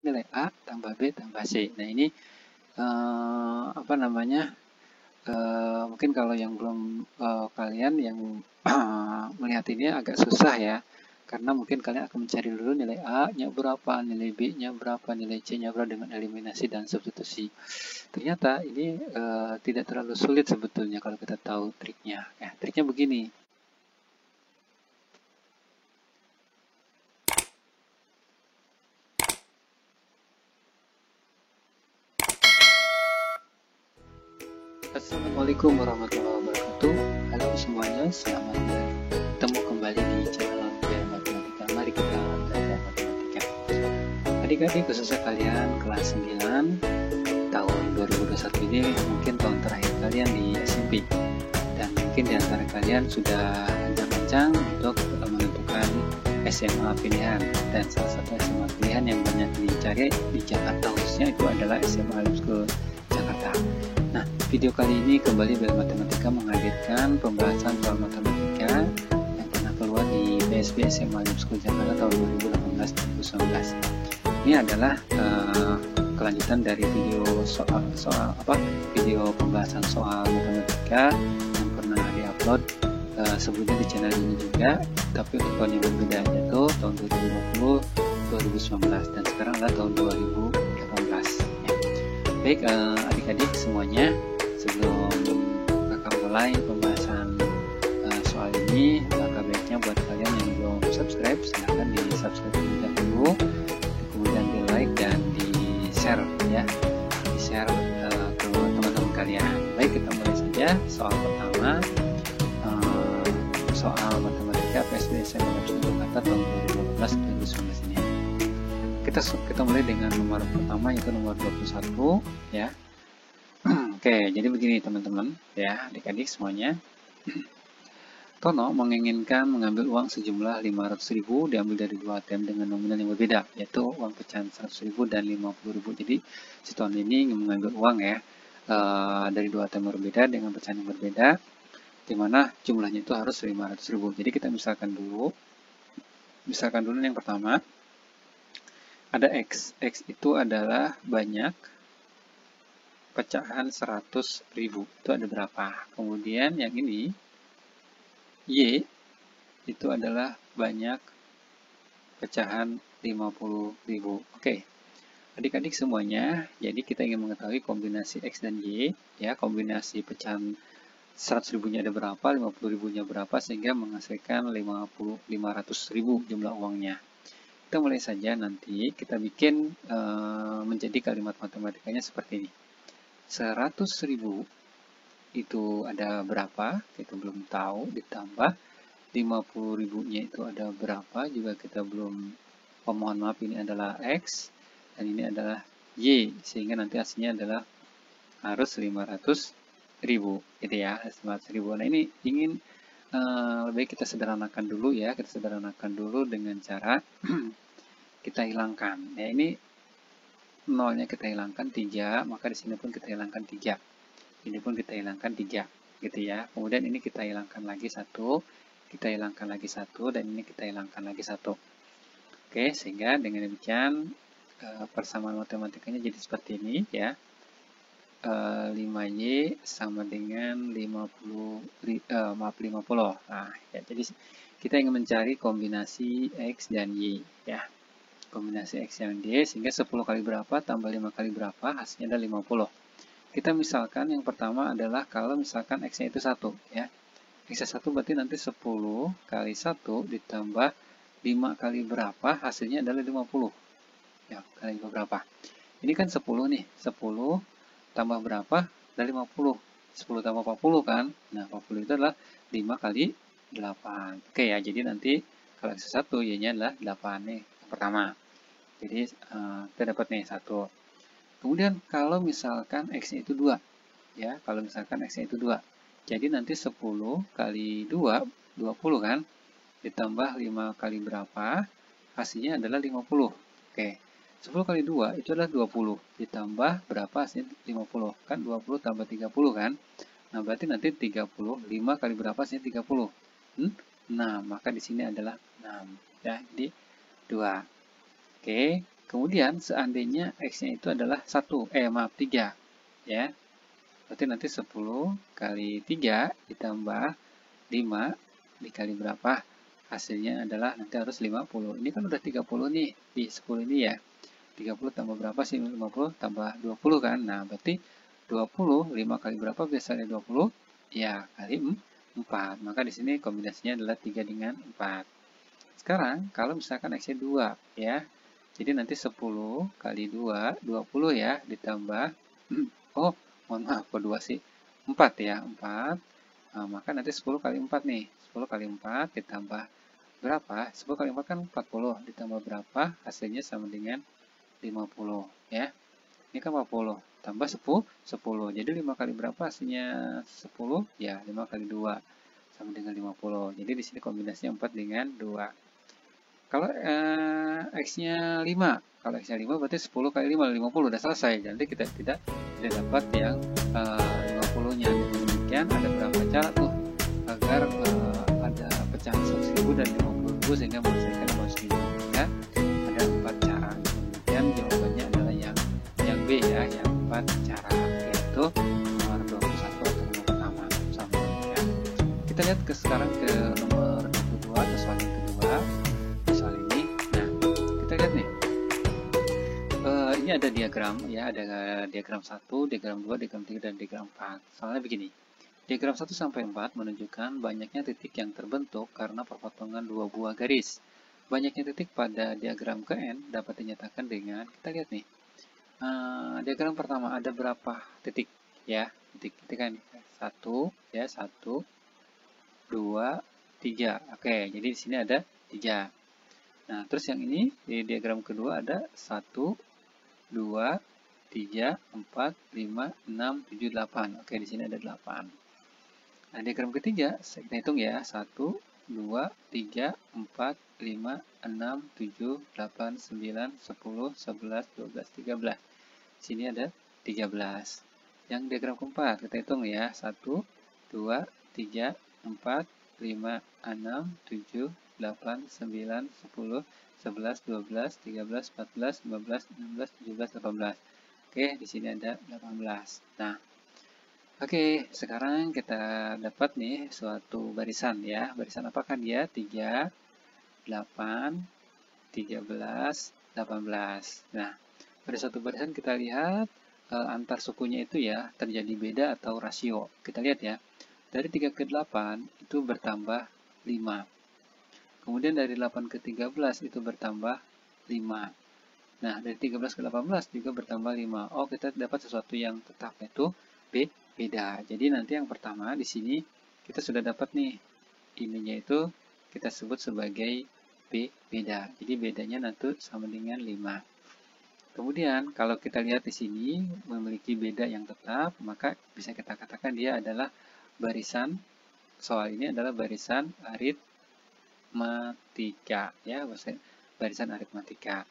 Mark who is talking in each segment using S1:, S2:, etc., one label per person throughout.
S1: nilai A tambah B tambah C. Nah ini apa namanya, mungkin kalau yang belum kalian yang melihat ini agak susah ya, karena mungkin kalian akan mencari dulu nilai A-nya berapa, nilai B-nya berapa, nilai C-nya berapa dengan eliminasi dan substitusi. Ternyata ini tidak terlalu sulit sebetulnya kalau kita tahu triknya. Ya, triknya begini. Assalamualaikum warahmatullahi wabarakatuh. Halo semuanya, selamat bertemu kembali di channel Biar Matematika. Mari kita belajar matematika. Adik-adik khususnya kalian kelas 9 tahun 2021 ini mungkin tahun terakhir kalian di SMP, dan mungkin di antara kalian sudah ancang-ancang untuk menentukan SMA pilihan, dan salah satu SMA pilihan yang banyak dicari di Jakarta khususnya itu adalah SMA Alim School Jakarta. Nah, video kali ini kembali Biar Matematika menghadirkan pembahasan soal matematika yang pernah keluar di BSB SMA Alim School Jakarta tahun 2018-2019. Ini adalah kelanjutan dari video video pembahasan soal matematika yang pernah diupload sebelumnya di channel ini juga, tapi untuk tahun yang berbeda, yaitu tahun 2020, 2019, dan sekarang adalah tahun 2018. Ya. Baik adik-adik semuanya, sebelum kakak mulai pembahasan soal ini, maka baiknya buat kalian yang belum subscribe, silahkan di subscribe terlebih dahulu, kemudian di like dan di share ya, di share ke teman-teman kalian. Baik, kita mulai saja. Soal pertama, soal matematika PSB SMA Jakarta tahun 2018-2019 ini. Kita mulai dengan nomor pertama, yaitu nomor 21 ya. Oke, jadi begini teman-teman ya, adik-adik semuanya. Tono menginginkan mengambil uang sejumlah 500.000 diambil dari dua ATM dengan nominal yang berbeda, yaitu uang pecahan 100.000 dan 50.000. Jadi si Tono ini ingin mengambil uang ya dari dua ATM berbeda dengan pecahan yang berbeda, di mana jumlahnya itu harus 500.000. Jadi kita misalkan dulu yang pertama ada X. X itu adalah banyak pecahan 100.000. Itu ada berapa? Kemudian yang ini Y itu adalah banyak pecahan 50.000. Oke. Adik-adik semuanya, jadi kita ingin mengetahui kombinasi X dan Y ya, kombinasi pecahan 100.000-nya ada berapa, 50.000-nya berapa, sehingga menghasilkan 500.000 jumlah uangnya. Kita mulai saja, nanti kita bikin menjadi kalimat matematikanya seperti ini. 100.000 itu ada berapa, kita belum tahu, ditambah 50.000-nya itu ada berapa, juga kita belum, mohon maaf, ini adalah X dan ini adalah Y, sehingga nanti hasilnya adalah harus 500.000 gitu ya, 500.000. Nah ini ingin lebih kita sederhanakan dulu ya, kita sederhanakan dulu dengan cara kita hilangkan ya. Ini nolnya kita hilangkan 3, maka di sini pun kita hilangkan 3, ini pun kita hilangkan 3 gitu ya. Kemudian ini kita hilangkan lagi 1, kita hilangkan lagi 1, dan ini kita hilangkan lagi 1. Oke, sehingga dengan demikian persamaan matematikanya jadi seperti ini ya. 5Y sama dengan 50. Nah, ya, jadi kita ingin mencari kombinasi X dan Y ya. Kombinasi X dan Y, sehingga 10 kali berapa tambah 5 kali berapa, hasilnya ada 50. Kita misalkan yang pertama adalah kalau misalkan X-nya itu 1 ya. X-nya 1 berarti nanti 10 kali 1 ditambah 5 kali berapa, hasilnya adalah 50. Ya, kali berapa? Ini kan 10 nih, 10 tambah berapa? Dari 50. 10 tambah 40 kan? Nah, 40 itu adalah 5 kali 8. Oke ya, jadi nanti kalau X1, Y-nya adalah 8 nih, yang pertama. Jadi, kita dapat nih 1. Kemudian, kalau misalkan X-nya itu 2. Ya, kalau misalkan X-nya itu 2. Jadi, nanti 10 kali 2, 20 kan? Ditambah 5 kali berapa? Hasilnya adalah 50. Oke. 10 kali 2 itu adalah 20, ditambah berapa hasilnya 50, kan 20 tambah 30 kan. Nah, berarti nanti 30, 5 kali berapa hasilnya 30? 6, maka di sini adalah 6 ya, jadi 2. Oke, Kemudian seandainya X-nya itu adalah 3, ya. Berarti nanti 10 kali 3 ditambah 5 dikali berapa? Hasilnya adalah nanti harus 50. Ini kan udah 30 nih, di 10 ini ya. 30 tambah berapa sih? 50 tambah 20 kan? Nah, berarti 20, 5 kali berapa biasanya 20? Ya, kali 4. Maka di sini kombinasinya adalah 3 dengan 4. Sekarang, kalau misalkan X-nya 2, ya. Jadi nanti 10 kali 2, 20 ya, ditambah, oh, mohon maaf, kok 2 sih? 4 ya, 4. Nah, maka nanti 10 kali 4 nih. 10 kali 4 ditambah berapa? 10 kali 4 kan 40. Ditambah berapa? Hasilnya sama dengan 50 ya. Ini kan 40. Tambah 10. Jadi 5 kali berapa hasilnya 10? Ya, 5 kali 2 sama dengan 50. Jadi di sini kombinasinya 4 dengan 2. Kalau X-nya 5. Kalau X-nya 5 berarti 10 kali 5, 50 udah selesai. Jadi kita tidak dapat yang 50-nya. Demikian ada berapa cara tuh agar ada pecahan 100.000 dan 50.000 sehingga menghasilkan 200.000. Ya, ada 4 cara. Demikian jawabannya adalah yang B ya, yang 4 cara, yaitu nomor 21 atau nomor pertama sama ya. Kita lihat sekarang ke nomor 22 atau soal yang kedua. Soal ini, nah kita lihat nih. Ini ada diagram ya, ada diagram 1, diagram 2, diagram 3 dan diagram 4. Soalnya begini. Diagram 1 sampai 4 menunjukkan banyaknya titik yang terbentuk karena perpotongan dua buah garis. Banyaknya titik pada diagram ke N dapat dinyatakan dengan, kita lihat nih. Diagram pertama ada berapa titik ya? Titik kan 1 ya, 1 2 3. Oke, jadi di sini ada 3. Nah, terus yang ini di diagram kedua ada 1 2 3 4 5 6 7 8. Oke, di sini ada 8. Nah, diagram ketiga kita hitung ya, 1 2 3 4 5 6 7 8 9 10 11 12 13. Sini ada 13. Yang diagram keempat kita hitung ya, 1 2 3 4 5 6 7 8 9 10 11 12 13 14 15 16 17 18. Oke, di sini ada 18. Nah, oke, sekarang kita dapat nih suatu barisan ya. Barisan apakah dia? 3 8 13 18. Nah, pada suatu barisan kita lihat antar sukunya itu ya terjadi beda atau rasio. Kita lihat ya. Dari 3 ke 8 itu bertambah 5. Kemudian dari 8 ke 13 itu bertambah 5. Nah, dari 13 ke 18 juga bertambah 5. Oh, kita dapat sesuatu yang tetap, yaitu beda. Jadi nanti yang pertama di sini kita sudah dapat nih. Ininya itu kita sebut sebagai beda. Jadi bedanya nanti sama dengan 5. Kemudian kalau kita lihat di sini memiliki beda yang tetap, maka bisa kita katakan dia adalah barisan, soal ini adalah barisan aritmatika ya, barisan aritmatika.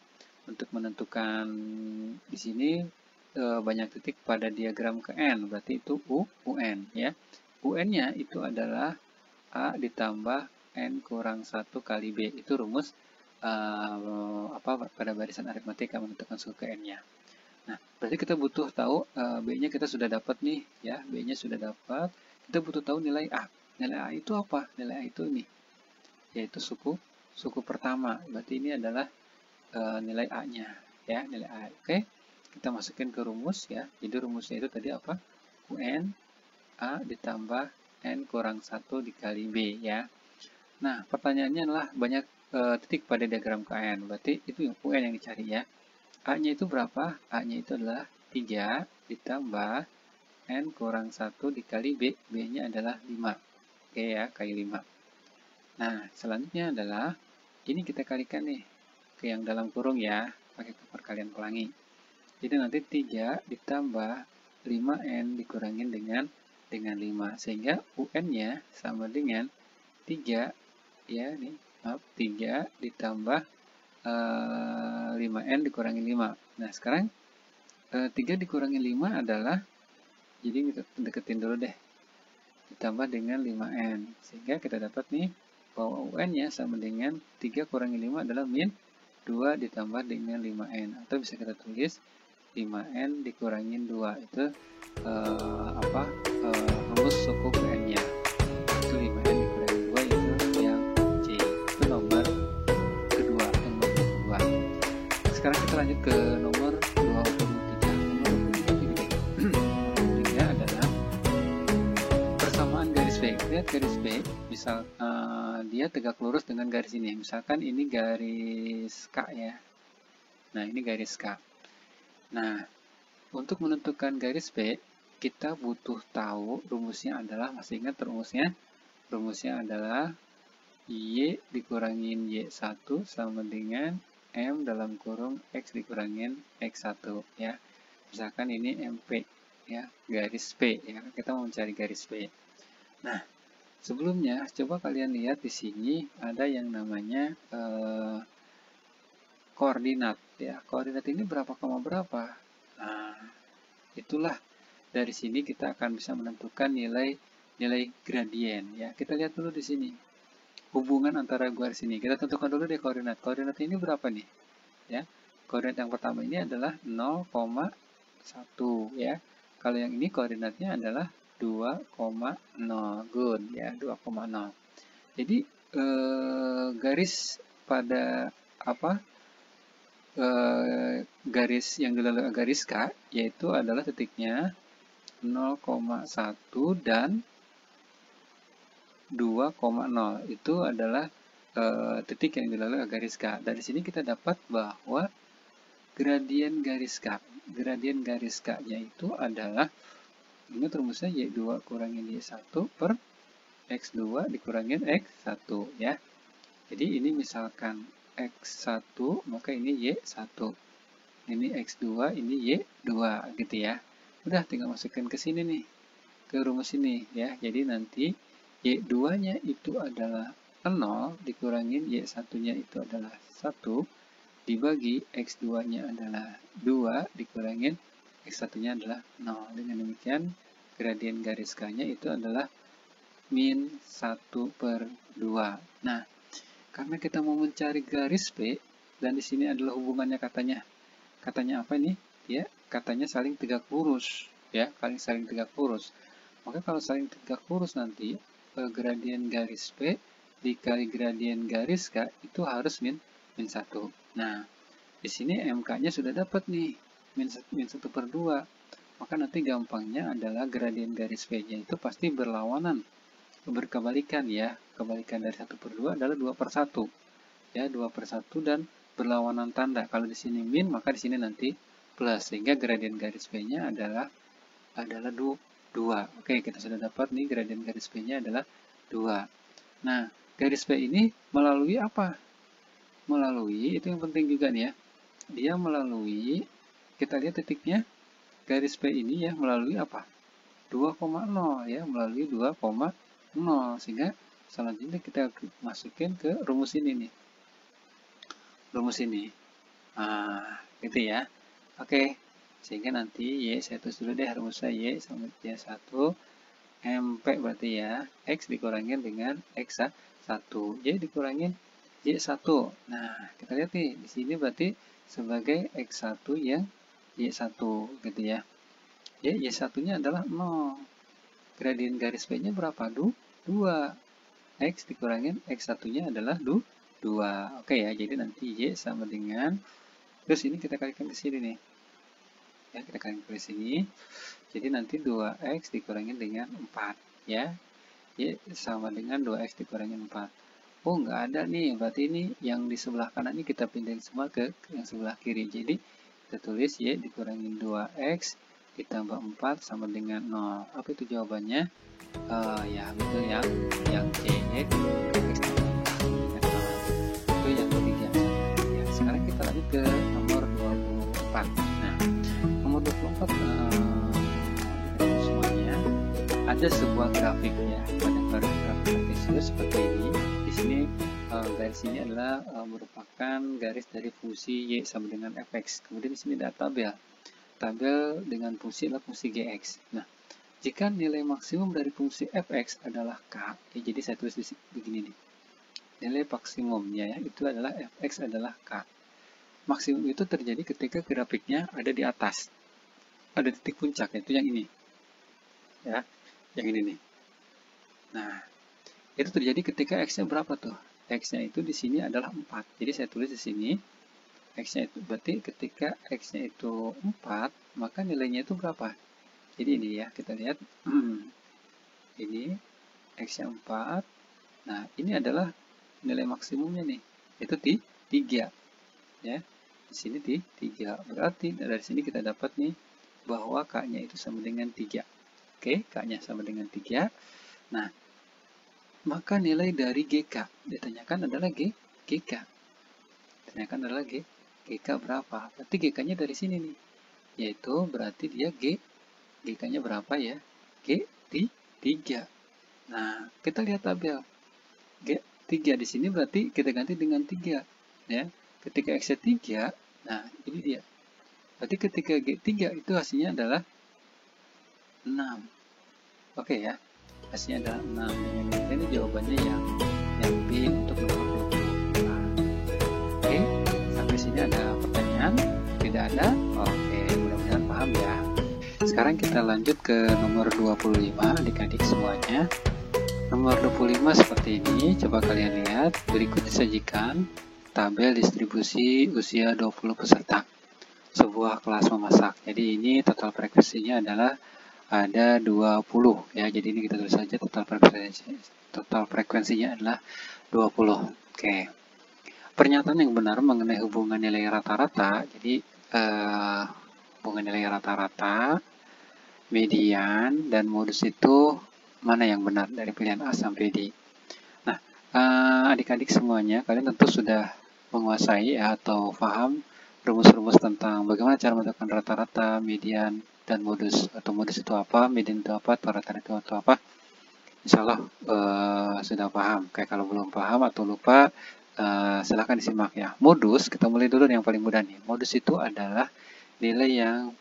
S1: Untuk menentukan di sini banyak titik pada diagram ke N, berarti itu UN ya. UN-nya itu adalah A ditambah N kurang 1 kali B. Itu rumus pada barisan aritmatika menentukan suku ke N-nya. Nah, berarti kita butuh tahu B-nya kita sudah dapat nih ya, B-nya sudah dapat. Kita butuh tahu nilai A. Nilai A itu apa? Nilai A itu ini, yaitu suku pertama. Berarti ini adalah nilai A-nya ya, nilai A. Oke, kita masukin ke rumus ya. Jadi rumusnya itu tadi apa? UN A ditambah N kurang 1 dikali B ya. Nah, pertanyaannya adalah banyak titik pada diagram KN. Berarti itu yang UN yang dicari ya. A-nya itu berapa? A-nya itu adalah 3 ditambah N kurang 1 dikali B. B-nya adalah 5. Oke ya, kali 5. Nah, selanjutnya adalah ini kita kalikan nih ke yang dalam kurung ya, pakai perkalian pelangi. Jadi nanti 3 ditambah 5N dikurangin dengan 5. Sehingga UN-nya sama dengan 3 ya, nih, maaf, 3 ditambah 5N dikurangin 5. Nah, sekarang 3 dikurangin 5 adalah, jadi kita deketin dulu deh, ditambah dengan 5N. Sehingga kita dapat nih bahwa UN-nya sama dengan 3 kurangi 5 adalah min 2 ditambah dengan 5N, atau bisa kita tulis 5N dikurangin 2 itu rumus suku ke N-nya. Itu 5N dikurangin 2 itu yang C. Itu nomor kedua, nomor 22. Sekarang kita lanjut ke nomor 23. Nomor 23 adalah persamaan garis B. Lihat garis B, misal dia tegak lurus dengan garis ini. Misalkan ini garis K ya. Nah, ini garis K. Nah, untuk menentukan garis B, kita butuh tahu rumusnya adalah, masih ingat rumusnya? Rumusnya adalah Y dikurangin Y1 sama dengan M dalam kurung X dikurangin X1 ya. Misalkan ini MP ya, garis P ya. Kita mau mencari garis P. Nah, sebelumnya coba kalian lihat di sini ada yang namanya koordinat ya. Koordinat ini berapa koma berapa? Nah, itulah dari sini kita akan bisa menentukan nilai gradien ya. Kita lihat dulu di sini hubungan antara garis ini. Kita tentukan dulu deh koordinat. Koordinat ini berapa nih? Ya. Koordinat yang pertama ini adalah 0,1 ya. Kalau yang ini koordinatnya adalah 2,0. Good ya, 2,0. Jadi garis pada garis yang dilalui garis K yaitu adalah titiknya 0,1 dan 2,0 itu adalah titik yang dilalui garis K. Dari sini kita dapat bahwa gradien garis K nya itu adalah, ingat rumusnya Y2 kurangin Y1 per X2 dikurangin X1 ya. Jadi ini misalkan X1 maka ini Y1, ini X2 ini Y2 gitu ya. Udah tinggal masukkan ke sini nih, ke rumus ini ya. Jadi nanti Y2 nya itu adalah 0 dikurangin Y1 nya itu adalah 1 dibagi X2 nya adalah 2 dikurangin X1 nya adalah 0. Dengan demikian gradien garis K nya itu adalah min 1/2. Nah, karena kita mau mencari garis P dan di sini adalah hubungannya katanya apa nih? Ya, katanya saling tegak lurus ya, saling tegak lurus. Maka kalau saling tegak lurus nanti gradien garis P dikali gradien garis K itu harus min 1. Nah, di sini MK-nya sudah dapat nih, min 1/2. Maka nanti gampangnya adalah gradien garis P-nya itu pasti berlawanan, berkebalikan ya. Kebalikan dari 1/2 adalah 2/1. Ya, 2/1 dan berlawanan tanda. Kalau di sini min, maka di sini nanti plus, sehingga gradien garis P-nya adalah 2. Oke, kita sudah dapat nih gradien garis P-nya adalah 2. Nah, garis P ini melalui apa? Melalui, itu yang penting juga nih ya. Dia melalui, kita lihat titiknya, garis P ini ya melalui apa? 2,0 ya, melalui 2,0. Sehingga selanjutnya kita masukin ke rumus ini nih. Rumus ini. Nah, gitu ya. Oke. Sehingga nanti Y, saya tulis dulu deh rumusnya Y sama Y1. MP berarti ya, X dikurangin dengan X1. Y dikurangin Y1. Nah, kita lihat nih, di sini berarti sebagai X1 yang Y1 gitu ya. Y1-nya adalah 0. Gradien garis P-nya berapa? 2. X dikurangin X1-nya adalah 2. Oke ya, jadi nanti Y sama dengan, terus ini kita kalikan ke sini nih. Ya, kita kalikan ke sini. Jadi nanti 2X dikurangin dengan 4 ya. Y sama dengan 2X dikurangin 4. Oh, nggak ada nih. Berarti ini yang di sebelah kanan ini kita pindahin semua ke yang sebelah kiri. Jadi kita tulis Y dikurangin 2X ditambah 4 sama dengan 0. Apa itu jawabannya? Ya, betul yang C. Y dikurangin X dengan 0. Itu yang ketiga. Ya, sekarang kita lanjut ke nomor 24. Nah, nomor 24 semuanya ada sebuah grafik ya. Pada grafik kartesius seperti ini. Di sini garis ini adalah merupakan garis dari fungsi Y sama dengan fx. Kemudian di sini ada tabel. Tabel dengan fungsi adalah fungsi gx. Nah, jika nilai maksimum dari fungsi fx adalah k, ya, jadi saya tulis di begini nih. Nilai maksimumnya ya itu adalah fx adalah k. maksimum itu terjadi ketika grafiknya ada di atas, ada titik puncak, yaitu yang ini ya, yang ini nih. Nah, itu terjadi ketika x-nya berapa tuh? X-nya itu di sini adalah 4. Jadi saya tulis di sini x-nya itu berarti ketika x-nya itu 4, maka nilainya itu berapa? Jadi ini ya, kita lihat ini x-nya 4. Nah, ini adalah nilai maksimumnya nih. Itu di 3 ya. Di sini di 3. Berarti dari sini kita dapat nih bahwa k-nya itu sama dengan 3. Oke, k-nya sama dengan 3. Nah, maka nilai dari GK ditanyakan adalah GK. Ditanyakan adalah GK berapa? Berarti GK-nya dari sini nih. Yaitu berarti dia GK-nya berapa ya? G 3. Nah, kita lihat tabel. G 3 di sini berarti kita ganti dengan 3 ya. Ketika X-nya 3, nah ini dia. Berarti ketika G3 itu hasilnya adalah 6. Oke ya. Hasilnya adalah 6. Ini jawabannya yang B untuk nomor 20. Nah, oke, sampai sini ada pertanyaan? Tidak ada? Oke, mudah-mudahan paham ya. Sekarang kita lanjut ke nomor 25, adik-adik semuanya. Nomor 25 seperti ini, coba kalian lihat. Berikut disajikan tabel distribusi usia 20 peserta sebuah kelas memasak. Jadi ini total frekuensinya adalah ada 20 ya. Jadi ini kita tulis saja total frekuensinya adalah 20. Oke. Pernyataan yang benar mengenai hubungan nilai rata-rata. Jadi hubungan nilai rata-rata, median, dan modus itu mana yang benar dari pilihan A sampai D. Nah, adik-adik semuanya, kalian tentu sudah menguasai ya, atau paham rumus-rumus tentang bagaimana cara menentukan rata-rata, median, dan modus. Atau modus itu apa, median itu apa, atau rata-rata itu apa. Insya Allah sudah paham. Kayak kalau belum paham atau lupa, silahkan disimak ya. Modus, kita mulai dulu yang paling mudah nih. Modus itu adalah nilai yang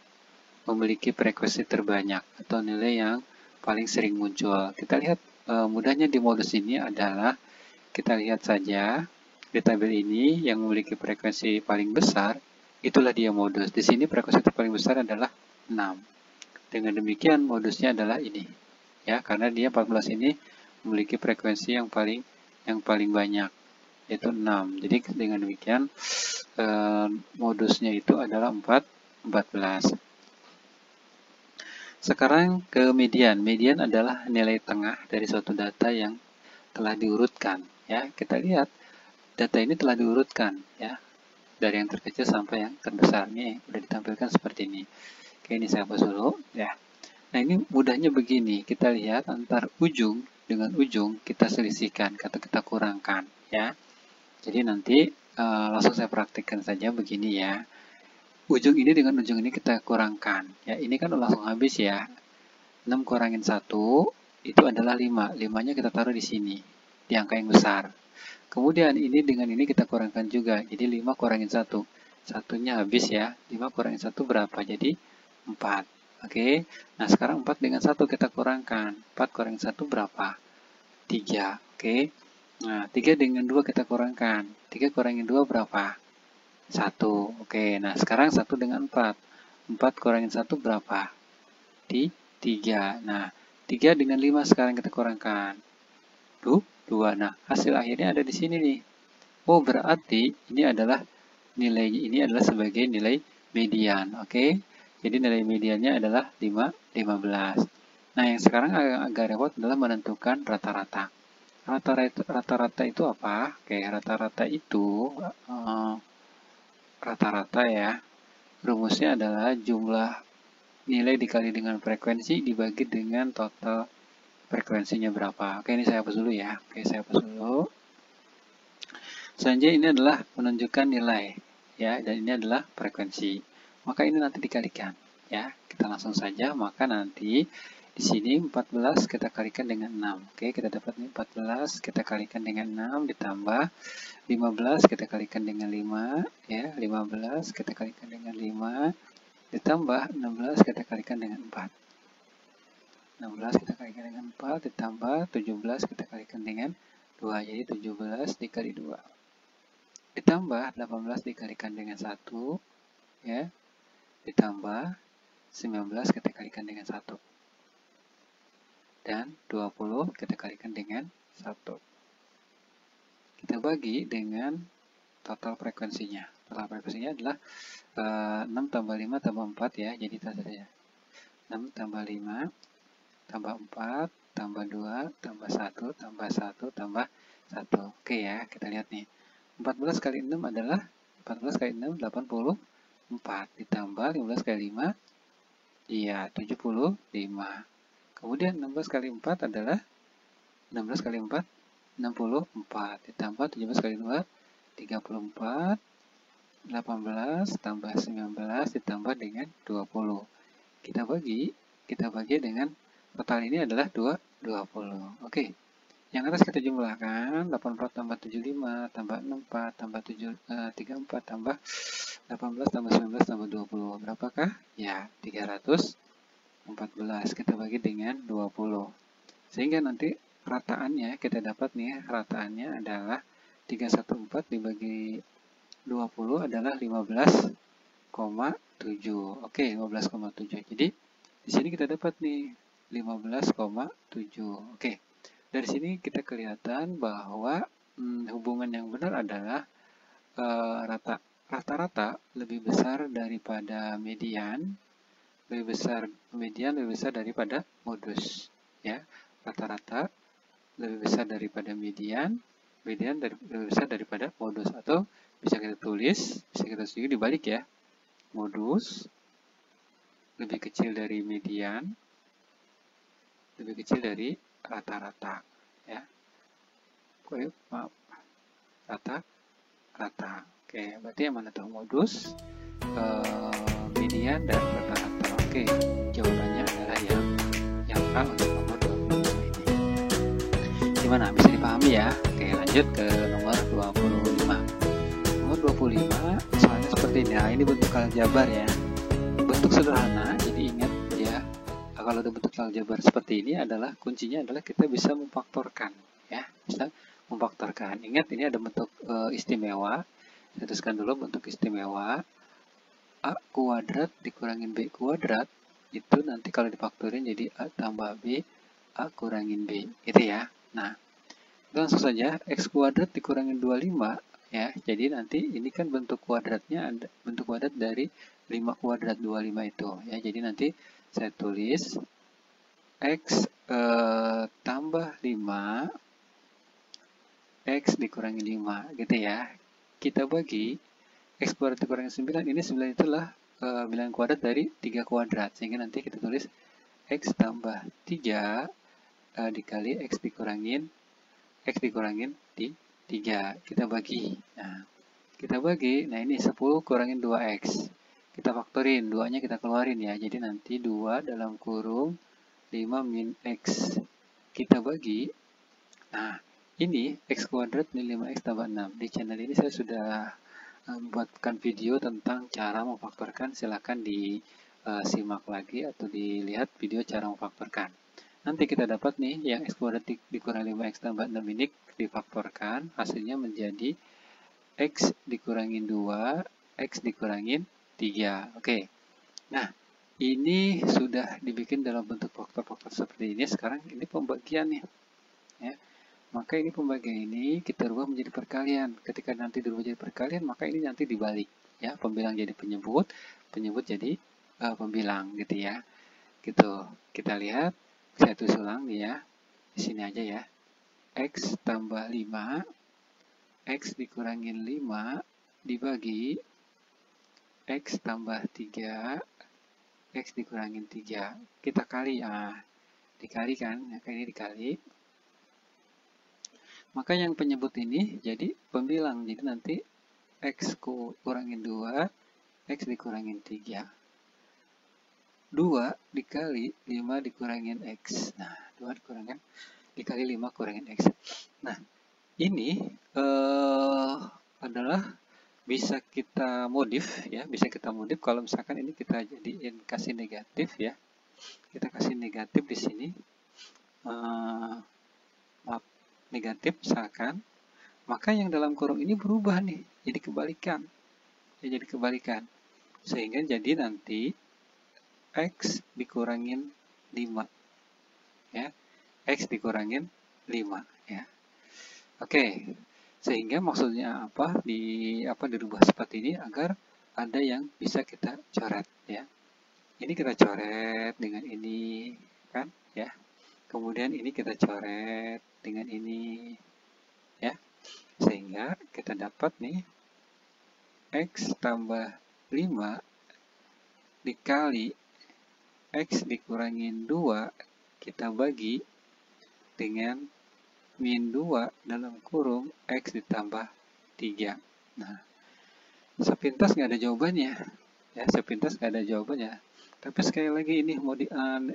S1: memiliki frekuensi terbanyak atau nilai yang paling sering muncul. Kita lihat mudahnya di modus ini adalah kita lihat saja di tabel ini yang memiliki frekuensi paling besar, itulah dia modus. Di sini frekuensi paling besar adalah 6. Dengan demikian modusnya adalah ini. Ya, karena dia 14 ini memiliki frekuensi yang paling banyak, yaitu 6. Jadi dengan demikian modusnya itu adalah 14. Sekarang ke median. Median adalah nilai tengah dari suatu data yang telah diurutkan. Ya, kita lihat data ini telah diurutkan ya, dari yang terkecil sampai yang terbesar. Ini sudah ditampilkan seperti ini. Oke, ini saya hapus dulu ya. Nah, ini mudahnya begini. Kita lihat antar ujung dengan ujung kita selisihkan atau kita kurangkan ya. Jadi nanti langsung saya praktikkan saja begini ya. Ujung ini dengan ujung ini kita kurangkan. Ya, ini kan langsung habis ya. 6 kurangin 1 itu adalah 5. 5-nya kita taruh di sini, di angka yang besar. Kemudian ini dengan ini kita kurangkan juga. Jadi 5 kurangin 1. 1-nya habis ya. 5 kurangin 1 berapa? Jadi 4. Oke. Nah, sekarang 4 dengan 1 kita kurangkan. 4 kurangin 1 berapa? 3. Oke. Nah, 3 dengan 2 kita kurangkan. 3 kurangin 2 berapa? 1. Oke, nah sekarang 1 dengan 4. 4 kurangin 1 berapa? 3. Nah, 3 dengan 5 sekarang kita kurangkan. 2. Nah, hasil akhirnya ada di sini nih. Oh, berarti ini adalah nilainya ini adalah sebagai nilai median. Oke. Jadi nilai mediannya adalah 15. Nah, yang sekarang agak repot adalah menentukan rata-rata. Rata-rata itu apa? Oke, rata-rata itu rata-rata ya, rumusnya adalah jumlah nilai dikali dengan frekuensi dibagi dengan total frekuensinya berapa. Oke, ini saya hapus dulu ya. Oke, saya hapus dulu. Selanjutnya ini adalah menunjukkan nilai ya, dan ini adalah frekuensi. Maka ini nanti dikalikan ya. Kita langsung saja, maka nanti di sini 14 kita kalikan dengan 6. Oke, kita dapat 14 kita kalikan dengan 6 ditambah 15 kita kalikan dengan 5 ya, 15 kita kalikan dengan 5 ditambah 16 kita kalikan dengan 4. 16 kita kalikan dengan 4 ditambah 17 kita kalikan dengan 2. Jadi 17 dikali 2. ditambah 18 dikalikan dengan 1, ya, ditambah 19 kita kalikan dengan 1. Dan 20 kita kalikan dengan 1. Kita bagi dengan total frekuensinya. Total frekuensinya adalah 6 tambah 5 tambah 4 ya. Jadi itu saja. 6 tambah 5 tambah 4 tambah 2 tambah 1 tambah 1 tambah 1. Oke ya, kita lihat nih. 14 kali 6 adalah 14 kali 6 84 ditambah 15 kali 5 iya 75. Kemudian 16 kali 4 adalah 16 kali 4 64 ditambah 17 kali 2 34 18 tambah 19 ditambah dengan 20. Kita bagi dengan total ini adalah 20. Oke. Yang atas kita jumlahkan 84 tambah 75 tambah 64 tambah 34 tambah 18 tambah 19 tambah 20. Berapakah? Ya, 314. Kita bagi dengan 20. Sehingga nanti rataannya kita dapat nih, rataannya adalah 314 dibagi 20 adalah 15,7. Oke, 15,7. Jadi di sini kita dapat nih 15,7. Oke. Dari sini kita kelihatan bahwa hubungan yang benar adalah rata-rata lebih besar daripada median, lebih besar daripada modus, ya. Rata-rata lebih besar daripada median lebih besar daripada modus, atau bisa kita tulis, bisa kita setuju dibalik ya. Modus lebih kecil dari median, lebih kecil dari rata-rata, ya. Maaf, rata-rata. Oke, berarti yang mana tuh? Modus, median, dan rata-rata. Oke, jawabannya adalah yang A untuk nomor 25 ini. Gimana? Bisa dipahami ya? Oke, lanjut ke nomor 25. Nomor 25, soalnya seperti ini. Nah, ini bentuk aljabar ya. Bentuk sederhana, jadi ingat ya. Kalau ada bentuk aljabar seperti ini adalah kuncinya adalah kita bisa memfaktorkan ya, bisa memfaktorkan. Ingat ini ada bentuk istimewa. Saya tuliskan dulu bentuk istimewa. A kuadrat dikurangin B kuadrat itu nanti kalau difaktorin jadi A tambah B A kurangin B gitu ya. Nah, langsung saja X kuadrat dikurangin 25 ya. Jadi nanti ini kan bentuk kuadratnya ada bentuk kuadrat dari 5 kuadrat 25 itu ya. Jadi nanti saya tulis X tambah 5 X dikurangi 5 gitu ya. Kita bagi X kuadrat dikurangi 9, ini 9 itulah bilangan kuadrat dari 3 kuadrat, sehingga nanti kita tulis X tambah 3 dikali X dikurangin 3. Kita bagi. Nah, nah ini 10 kurangin 2X. Kita faktorin, 2-nya kita keluarin ya. Jadi nanti 2 dalam kurung 5 min X. Kita bagi. Nah, ini X kuadrat min 5X tambah 6. Di channel ini saya sudah membuatkan video tentang cara memfaktorkan. Silahkan disimak lagi atau dilihat video cara memfaktorkan. Nanti kita dapat nih yang X kuadrat dikurangi 5X tambah 6 ini difaktorkan. Hasilnya menjadi X dikurangin 2, X dikurangin 3. Oke. Nah, ini sudah dibikin dalam bentuk faktor-faktor seperti ini. Sekarang ini pembagian nih. Ya. Maka ini pembagian ini kita rubah menjadi perkalian. Ketika nanti dirubah jadi perkalian, maka ini nanti dibalik. Ya, pembilang jadi penyebut jadi pembilang gitu ya. Gitu. Kita lihat, saya tulis ulang nih ya. Di sini aja ya. X tambah 5, X dikurangin 5 dibagi X tambah 3, X dikurangin 3. Kita kali, dikali kan, ya, ini dikali. Maka yang penyebut ini jadi pembilang, jadi nanti X kurangin 2, X dikurangin 3. 2 dikali 5 dikurangin X. Nah, 2 dikali 5 kurangin X. Nah, ini adalah bisa kita modif ya, bisa kita modif kalau misalkan ini kita jadiin kasih negatif ya. Kita kasih negatif di sini. Maaf, negatif misalkan maka yang dalam kurung ini berubah nih, jadi kebalikan. Ya, jadi kebalikan. Sehingga jadi nanti X dikurangin 5. Ya. X dikurangin 5 ya. Oke. Sehingga maksudnya apa? Dirubah seperti ini agar ada yang bisa kita coret ya. Ini kita coret dengan ini kan ya. Kemudian ini kita coret dengan ini ya. Sehingga kita dapat nih X tambah 5 dikali X dikurangin 2 kita bagi dengan min 2 dalam kurung X ditambah 3. Nah, sepintas nggak ada jawabannya. Ya, sepintas nggak ada jawabannya. Tapi sekali lagi ini mau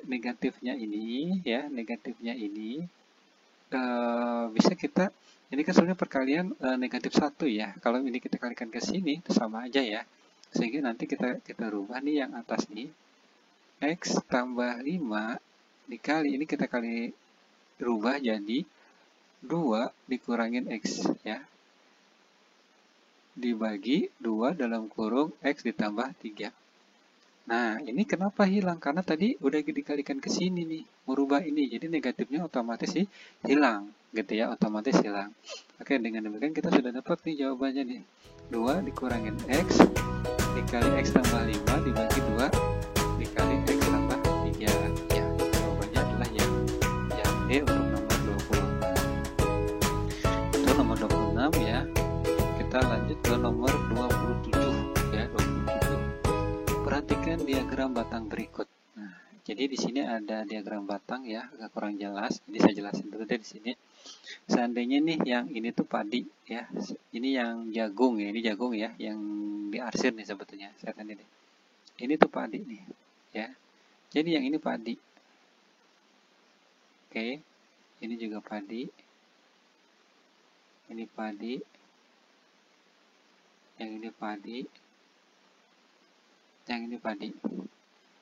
S1: negatifnya ini ya, negatifnya ini bisa kita, ini kan sebenarnya perkalian negatif 1 ya. Kalau ini kita kalikan ke sini itu sama aja ya. Sehingga nanti kita rubah nih yang atas nih. X tambah 5 dikali, ini kita kali rubah jadi 2 dikurangin X ya. Dibagi 2 dalam kurung X ditambah 3. Nah, ini kenapa hilang? Karena tadi udah dikalikan ke sini nih, merubah ini. Jadi negatifnya otomatis sih hilang, gitu ya, otomatis hilang. Oke, dengan demikian kita sudah dapat nih jawabannya nih. 2 dikurangin X dikali X tambah 5 dibagi 2 dikali X tambah 3. Ya, jawabannya adalah yang D untuk nomor 26. Itu nomor 26 ya. Kita lanjut ke nomor 27 ya, 27. Perhatikan diagram batang berikut. Nah, jadi di sini ada diagram batang ya, agak kurang jelas. Jadi saya jelasin dulu deh di sini. Seandainya nih yang ini tuh padi ya, ini yang jagung ya, ini jagung ya, yang diarsir nih sebetulnya. Saya tanya deh. Ini tuh padi nih ya. Jadi yang ini padi. Oke. Ini juga padi. Ini padi. Yang ini padi. Yang ini padi.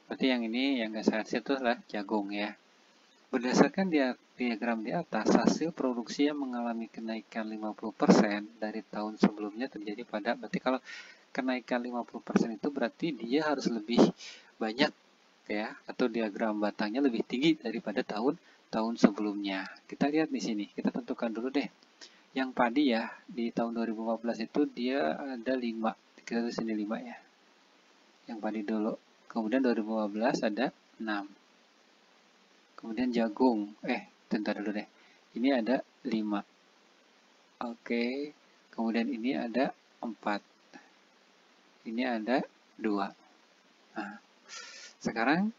S1: Berarti yang ini yang gak saya arsir itu adalah jagung ya. Berdasarkan diagram di atas, hasil produksi yang mengalami kenaikan 50% dari tahun sebelumnya terjadi pada, berarti kalau kenaikan 50% itu berarti dia harus lebih banyak ya, atau diagram batangnya lebih tinggi daripada tahun sebelumnya. Kita lihat di sini, kita tentukan dulu deh. Yang padi ya, di tahun 2015 itu dia ada 5, kita tulis sini 5 ya. Yang padi dulu. Kemudian 2015 ada 6. Kemudian jagung, bentar dulu deh. Ini ada 5. Oke. Kemudian ini ada 4. Ini ada 2. Nah, sekarang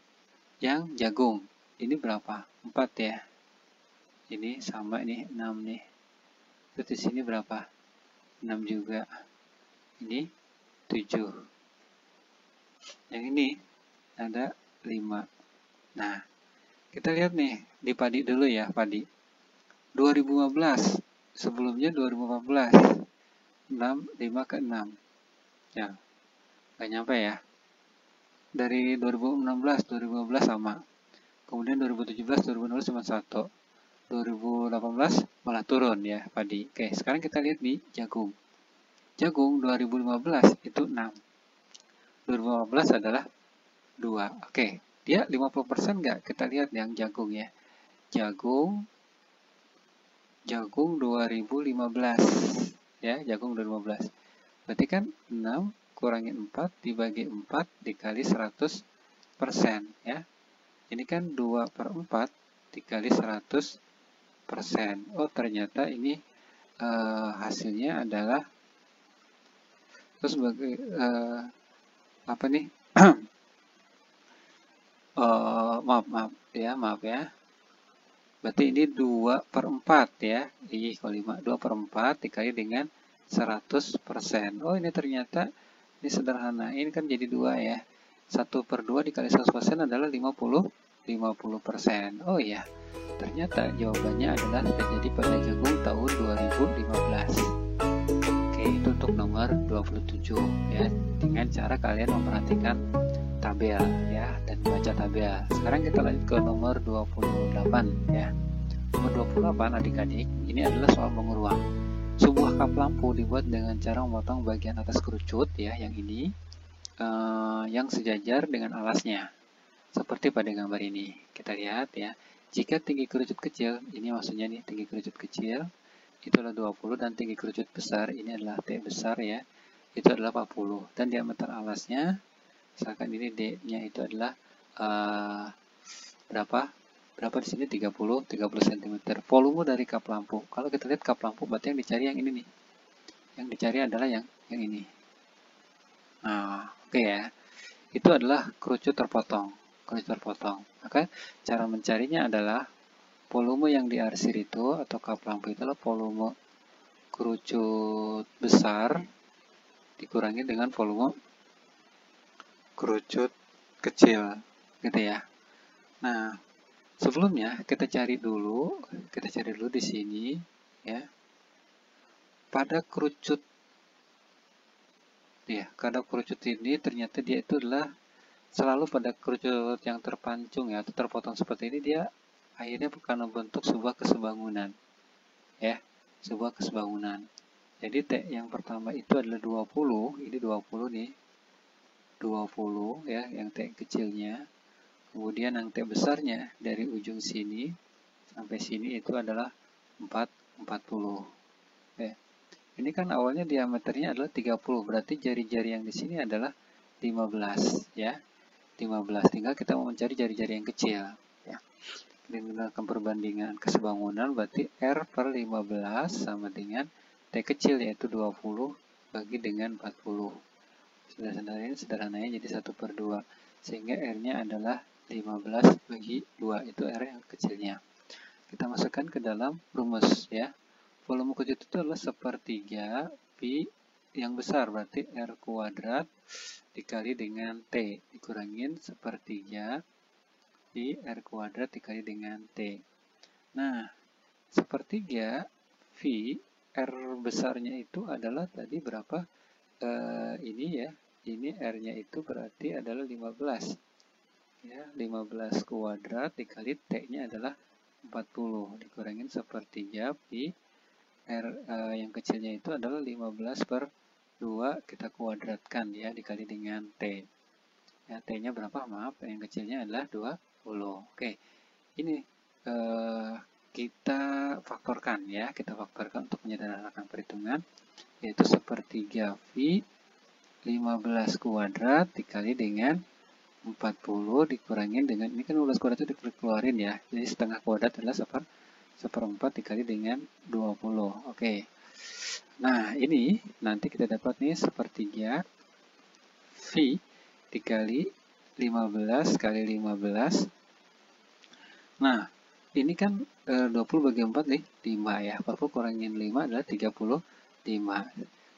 S1: yang jagung, ini berapa? 4 ya. Ini sama nih, 6 nih. Terus di sini berapa? 6 juga. Ini 7. Yang ini ada 5. Nah, kita lihat nih, di padi dulu ya, padi. 2015, sebelumnya 2014. 6, 5 ke 6. Ya, nggak nyampe ya. Dari 2016, 2015 sama. Kemudian 2017, 2016 cuma 1. 2018 malah turun ya, padi. Oke, sekarang kita lihat di jagung. Jagung 2015 itu 6. 2015 adalah 2. Oke. Dia 50% nggak? Kita lihat yang jagung ya. Jagung 2015. Ya, jagung 2015. Berarti kan 6 kurangi 4 dibagi 4 dikali 100% ya. Ini kan 2/4 dikali 100%. Oh, ternyata ini hasilnya adalah, terus sebagai apa nih? Maaf ya. Berarti ini 2/4 ya. Kalau 5, 2/4 dikali dengan 100%. Oh, ini ternyata ini sederhana. Ini kan jadi 2 ya. 1/2 dikali 100% adalah 50%. Oh iya. Ternyata jawabannya adalah terjadi pada jagung tahun 2015. Oke, itu untuk nomor 27 ya. Dengan cara kalian memperhatikan tabel ya, dan baca tabel. Sekarang kita lanjut ke nomor 28 ya. Nomor 28 adik-adik, ini adalah soal menguruang. Sebuah kap lampu dibuat dengan cara memotong bagian atas kerucut ya, yang ini, yang sejajar dengan alasnya. Seperti pada gambar ini. Kita lihat ya. Jika tinggi kerucut kecil, ini maksudnya nih, tinggi kerucut kecil, itu adalah 20, dan tinggi kerucut besar, ini adalah T besar ya, itu adalah 40. Dan diameter alasnya, misalkan ini D-nya itu adalah berapa di sini 30 cm. Volume dari kap lampu, kalau kita lihat kap lampu berarti yang dicari yang ini nih, yang dicari adalah yang ini. Nah, oke ya, itu adalah kerucut terpotong. Maka cara mencarinya adalah volume yang diarsir itu atau kap lampu itu adalah volume kerucut besar dikurangi dengan volume kerucut kecil, gitu ya. Nah, sebelumnya kita cari dulu di sini ya. Pada kerucut ini ternyata dia itu adalah selalu pada kerucut yang terpancung ya atau terpotong seperti ini, dia akhirnya bukan membentuk sebuah kesebangunan ya, sebuah kesebangunan. Jadi T yang pertama itu adalah 20, ini 20 nih, 20 ya, yang T kecilnya. Kemudian yang T besarnya dari ujung sini sampai sini itu adalah 40. Oke. Ini kan awalnya diameternya adalah 30, berarti jari-jari yang di sini adalah 15 ya. 15. Tinggal kita mau mencari jari-jari yang kecil ya. Kita menggunakan perbandingan kesebangunan, berarti R per 15 sama dengan T kecil yaitu 20 bagi dengan 40. Sederhananya jadi 1/2, sehingga R-nya adalah 15 bagi 2, itu R yang kecilnya. Kita masukkan ke dalam rumus ya. Volume kerucut itu adalah 1/3 pi yang besar, berarti R kuadrat dikali dengan T, dikurangin 1/3 pi R kuadrat dikali dengan T. Nah, 1/3 pi R besarnya itu adalah tadi berapa? Ini ya, ini R-nya itu berarti adalah 15 ya, 15 kuadrat dikali T-nya adalah 40, dikurangin 1/3 pi R yang kecilnya itu adalah 15/2, kita kuadratkan ya, dikali dengan T ya. T-nya berapa? Maaf, yang kecilnya adalah 20. Oke, ini kita faktorkan ya, untuk menyederhanakan perhitungan, yaitu 1/3 pi 15 kuadrat dikali dengan 40 dikurangin dengan, ini kan 15 kuadrat itu dikeluarin ya, jadi setengah kuadrat adalah 1/4 dikali dengan 20. Oke. Nah, ini nanti kita dapat nih 1/3 V dikali 15 kali 15. Nah, ini kan 20 bagi 4 nih, 5 ya. 40 kurangin 5 adalah 35.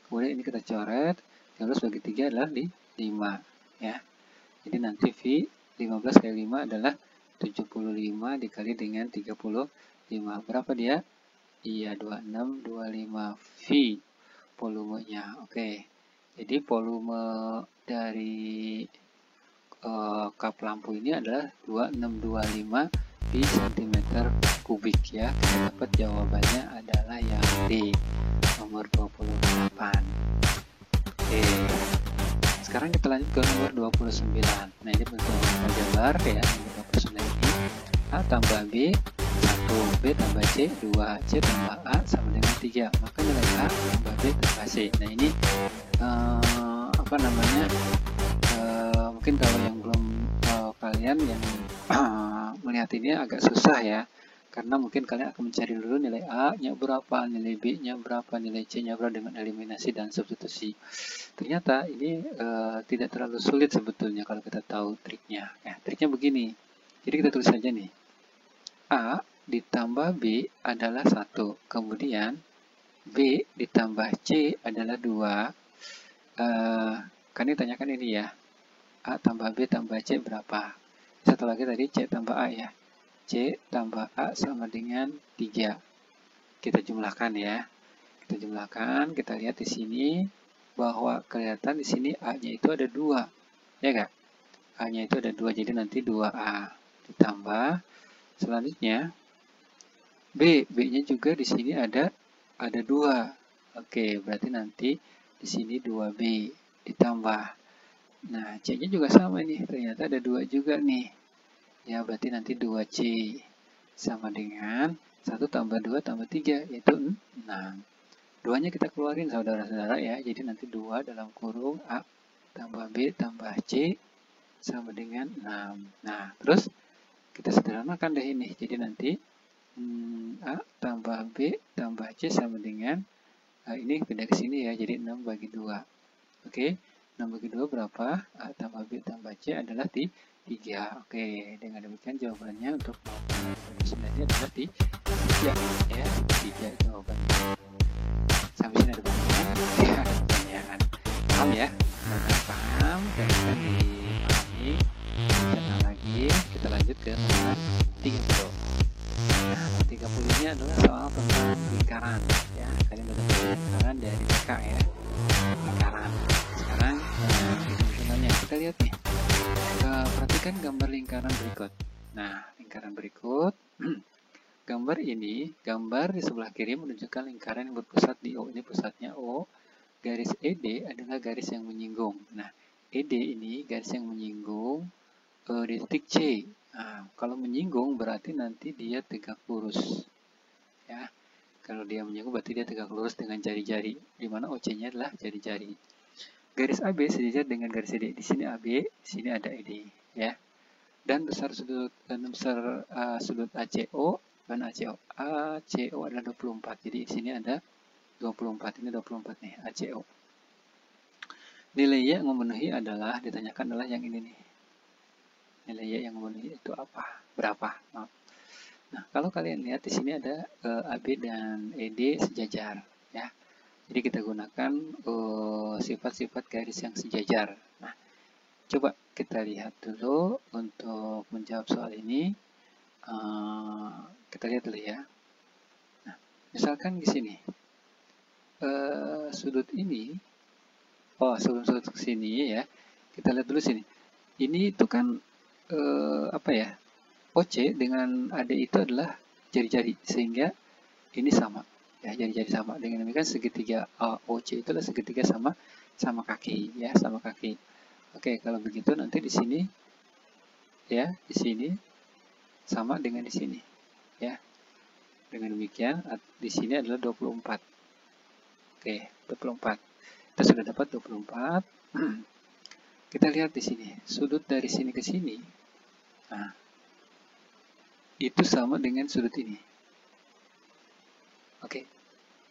S1: Kemudian ini kita coret, 15 bagi 3 adalah 5 ya. Jadi nanti V 15 kali 5 adalah 75 dikali dengan 35. Berapa dia? Iya, 2625 V volumenya. Oke. Jadi volume dari kap lampu ini adalah 2625 pi cm kubik ya. Kita dapat jawabannya adalah yang D, nomor 28. Oke. Sekarang kita lanjut ke nomor 29. Nah, ini bentuk aljabar ya, nomor 29 ini. A tambah B 1, B tambah C 2, C tambah A sama dengan 3. Maka nilai A tambah B tambah C. Nah, ini mungkin kalau yang belum kalian yang melihat ini agak susah ya, karena mungkin kalian akan mencari dulu nilai A-nya berapa, nilai B-nya berapa, nilai C-nya berapa dengan eliminasi dan substitusi. Ternyata ini tidak terlalu sulit sebetulnya kalau kita tahu triknya. Ya, triknya begini. Jadi kita tulis saja nih. A ditambah B adalah 1. Kemudian B ditambah C adalah 2. Kan ditanyakan ini ya. A tambah B tambah C berapa? Satu lagi tadi C tambah A ya. C tambah A sama dengan 3. Kita jumlahkan ya. Kita lihat di sini bahwa kelihatan di sini A-nya itu ada 2. Ya enggak? A-nya itu ada 2, jadi nanti 2A ditambah. Selanjutnya B-nya juga di sini ada 2. Oke, berarti nanti di sini 2B ditambah. Nah, C-nya juga sama nih. Ternyata ada 2 juga nih. Ya, berarti nanti 2C sama dengan 1 tambah 2 tambah 3, yaitu 6. 2-nya kita keluarin saudara-saudara ya. Jadi nanti 2 dalam kurung A tambah B tambah C sama dengan 6. Nah, terus kita sederhanakan deh ini. Jadi nanti A tambah B tambah C sama dengan ini pindah ke sini ya. Jadi 6 bagi 2. Oke, 6 bagi 2 berapa? A tambah B tambah C adalah 3. Oke, dengan demikian jawabannya untuk 9 ini adalah 3 ya. 3 jawabannya. Sampai sini ada pertanyaan? Ya, ada pertanyaan. Paham ya? Paham, dan bisa dipahami. Tenang lagi, kita lanjut ke nomor 30. Nah, 30 ini adalah soal tentang lingkaran ya. Kalian sudah tahu lingkaran dari TK ya. Lingkaran. Sekarang hitung-hitungannya kita lihat nih. Perhatikan gambar lingkaran berikut. Nah, lingkaran berikut. Gambar ini, gambar di sebelah kiri menunjukkan lingkaran yang berpusat di O. Ini pusatnya O. Garis ED adalah garis yang menyinggung. Nah, ED ini garis yang menyinggung di titik C. Nah, kalau menyinggung berarti nanti dia tegak lurus. Ya. Kalau dia menyinggung berarti dia tegak lurus dengan jari-jari. Di mana OC-nya adalah jari-jari. Garis AB sejajar dengan garis ED. Di sini AB, di sini ada ED, ya. Dan besar sudut ACO dan ACO. ACO adalah 24. Jadi di sini ada 24. Ini 24 nih, ACO. Nilai Y yang memenuhi adalah, ditanyakan adalah yang ini nih. Nilai Y yang memenuhi itu apa? Berapa? Maaf. Nah, kalau kalian lihat di sini ada AB dan ED sejajar, ya. Jadi kita gunakan sifat-sifat garis yang sejajar. Nah, coba kita lihat dulu untuk menjawab soal ini. Kita lihat dulu ya. Nah, misalkan di sini sudut ini, sebelum sudut ke sini ya, kita lihat dulu sini. Ini itu kan apa ya? OC dengan AD itu adalah jari-jari, sehingga ini sama. Ya, jari-jari sama. Dengan demikian segitiga OC itu adalah segitiga sama kaki, ya, sama kaki. Oke, kalau begitu nanti di sini, ya, di sini sama dengan di sini, ya. Dengan demikian di sini adalah 24. Oke, 24. Kita sudah dapat 24. Kita lihat di sini, sudut dari sini ke sini. Nah, itu sama dengan sudut ini. Oke.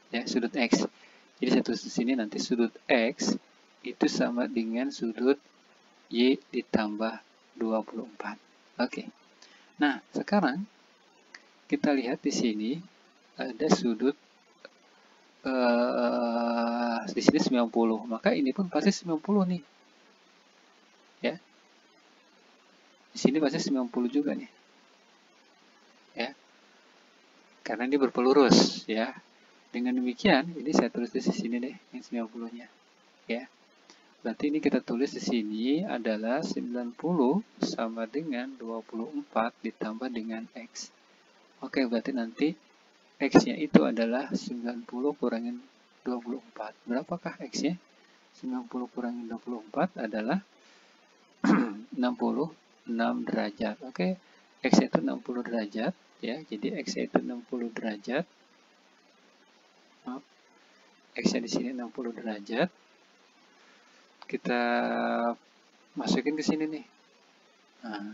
S1: Ya, sudut X. Jadi saya tulis di sini nanti sudut X itu sama dengan sudut Y ditambah 24. Oke. Nah, sekarang kita lihat di sini ada sudut di sini 90. Maka ini pun pasti 90 nih. Ya. Di sini pasti 90 juga nih. Ya. Karena ini berpelurus, ya. Dengan demikian, ini saya tulis di sini deh yang 90-nya. Ya. Berarti ini kita tulis di sini adalah 90 sama dengan 24 ditambah dengan X. Oke, berarti nanti X-nya itu adalah 90 kurangin 24. Berapakah X-nya? 90 kurangin 24 adalah 66 derajat. Oke, X-nya itu 60 derajat. Ya, jadi X-nya itu 60 derajat. Maaf. X-nya di sini 60 derajat. Kita masukin ke sini nih. Nah,